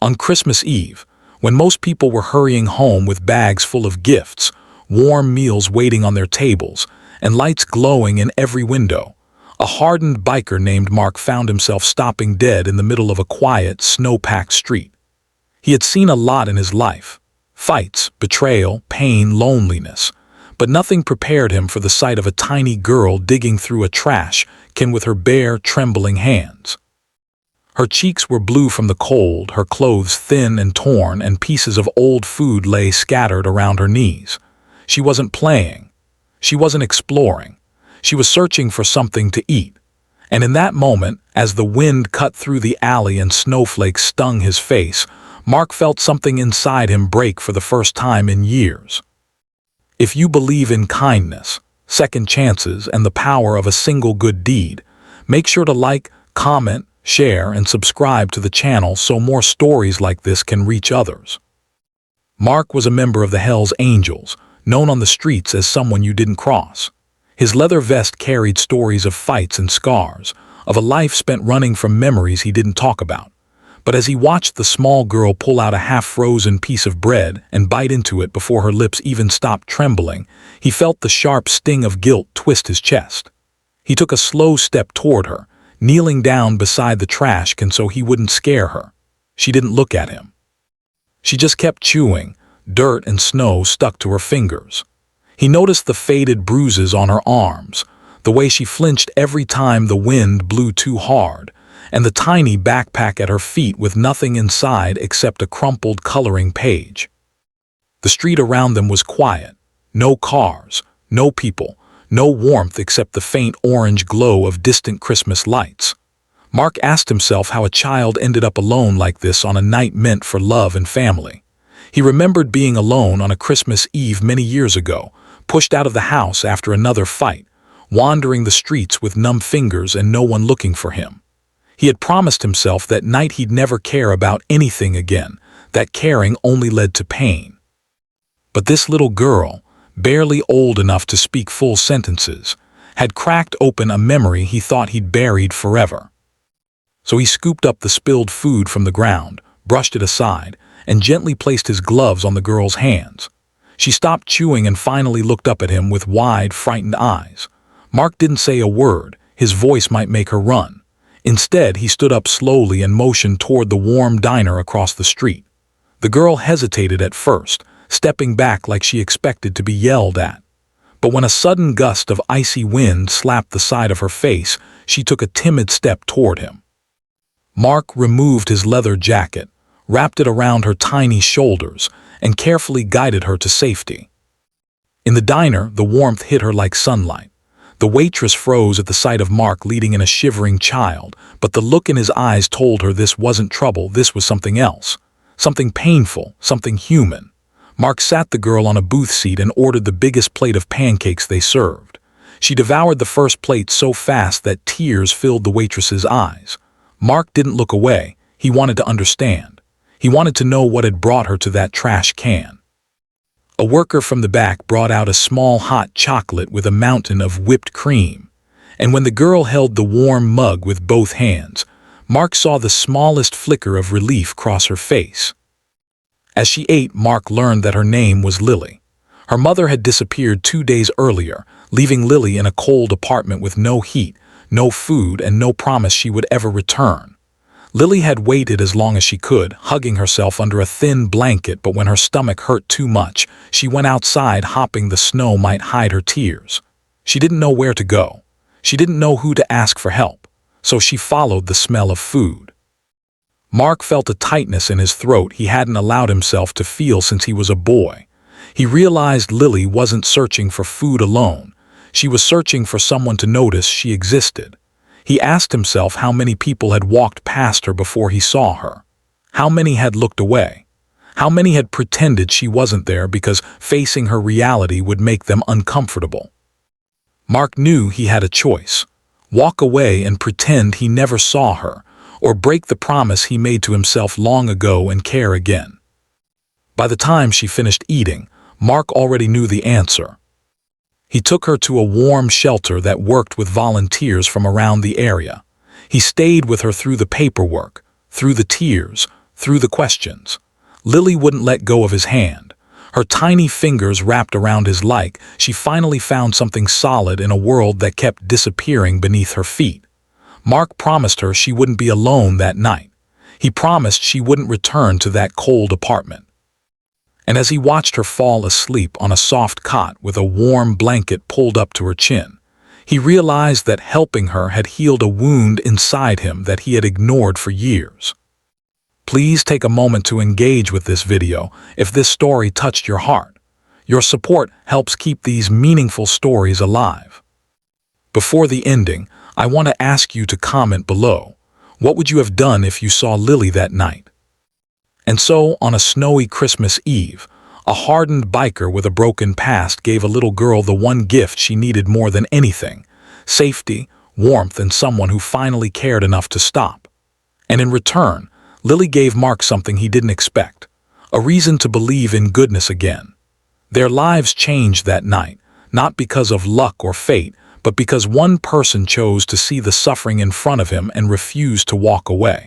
On Christmas Eve, when most people were hurrying home with bags full of gifts, warm meals waiting on their tables, and lights glowing in every window, a hardened biker named Mark found himself stopping dead in the middle of a quiet, snow-packed street. He had seen a lot in his life: fights, betrayal, pain, loneliness, but nothing prepared him for the sight of a tiny girl digging through a trash can with her bare, trembling hands. Her cheeks were blue from the cold, her clothes thin and torn, and pieces of old food lay scattered around her knees. She wasn't playing. She wasn't exploring. She was searching for something to eat. And in that moment, as the wind cut through the alley and snowflakes stung his face, Mark felt something inside him break for the first time in years. If you believe in kindness, second chances, and the power of a single good deed, make sure to like, comment, share, and subscribe to the channel so more stories like this can reach others. Mark was a member of the Hells Angels, known on the streets as someone you didn't cross. His leather vest carried stories of fights and scars, of a life spent running from memories he didn't talk about. But as he watched the small girl pull out a half-frozen piece of bread and bite into it before her lips even stopped trembling, he felt the sharp sting of guilt twist his chest. He took a slow step toward her, kneeling down beside the trash can so he wouldn't scare her. She didn't look at him. She just kept chewing, dirt and snow stuck to her fingers. He noticed the faded bruises on her arms, the way she flinched every time the wind blew too hard, and the tiny backpack at her feet with nothing inside except a crumpled coloring page. The street around them was quiet. No cars, no people, no warmth except the faint orange glow of distant Christmas lights. Mark asked himself how a child ended up alone like this on a night meant for love and family. He remembered being alone on a Christmas Eve many years ago, pushed out of the house after another fight, wandering the streets with numb fingers and no one looking for him. He had promised himself that night he'd never care about anything again, that caring only led to pain. But this little girl, barely old enough to speak full sentences, had cracked open a memory he thought he'd buried forever. So he scooped up the spilled food from the ground, brushed it aside, and gently placed his gloves on the girl's hands. She stopped chewing and finally looked up at him with wide, frightened eyes. Mark didn't say a word. His voice might make her run. Instead, he stood up slowly and motioned toward the warm diner across the street. The girl hesitated at first, stepping back like she expected to be yelled at. But when a sudden gust of icy wind slapped the side of her face, she took a timid step toward him. Mark removed his leather jacket, wrapped it around her tiny shoulders, and carefully guided her to safety. In the diner, the warmth hit her like sunlight. The waitress froze at the sight of Mark leading in a shivering child, but the look in his eyes told her this wasn't trouble, this was something else. Something painful, something human. Mark sat the girl on a booth seat and ordered the biggest plate of pancakes they served. She devoured the first plate so fast that tears filled the waitress's eyes. Mark didn't look away. He wanted to understand. He wanted to know what had brought her to that trash can. A worker from the back brought out a small hot chocolate with a mountain of whipped cream, and when the girl held the warm mug with both hands, Mark saw the smallest flicker of relief cross her face. As she ate, Mark learned that her name was Lily. Her mother had disappeared 2 days earlier, leaving Lily in a cold apartment with no heat, no food, and no promise she would ever return. Lily had waited as long as she could, hugging herself under a thin blanket, but when her stomach hurt too much, she went outside hoping the snow might hide her tears. She didn't know where to go. She didn't know who to ask for help, so she followed the smell of food. Mark felt a tightness in his throat he hadn't allowed himself to feel since he was a boy. He realized Lily wasn't searching for food alone. She was searching for someone to notice she existed. He asked himself how many people had walked past her before he saw her. How many had looked away? How many had pretended she wasn't there because facing her reality would make them uncomfortable? Mark knew he had a choice: walk away and pretend he never saw her, or break the promise he made to himself long ago and care again. By the time she finished eating, Mark already knew the answer. He took her to a warm shelter that worked with volunteers from around the area. He stayed with her through the paperwork, through the tears, through the questions. Lily wouldn't let go of his hand. Her tiny fingers wrapped around his like she finally found something solid in a world that kept disappearing beneath her feet. Mark promised her she wouldn't be alone that night. He promised she wouldn't return to that cold apartment. And as he watched her fall asleep on a soft cot with a warm blanket pulled up to her chin, he realized that helping her had healed a wound inside him that he had ignored for years. Please take a moment to engage with this video if this story touched your heart. Your support helps keep these meaningful stories alive. Before the ending, I want to ask you to comment below. What would you have done if you saw Lily that night? And so, on a snowy Christmas Eve, a hardened biker with a broken past gave a little girl the one gift she needed more than anything: safety, warmth, and someone who finally cared enough to stop. And in return, Lily gave Mark something he didn't expect: a reason to believe in goodness again. Their lives changed that night, not because of luck or fate, but because one person chose to see the suffering in front of him and refused to walk away.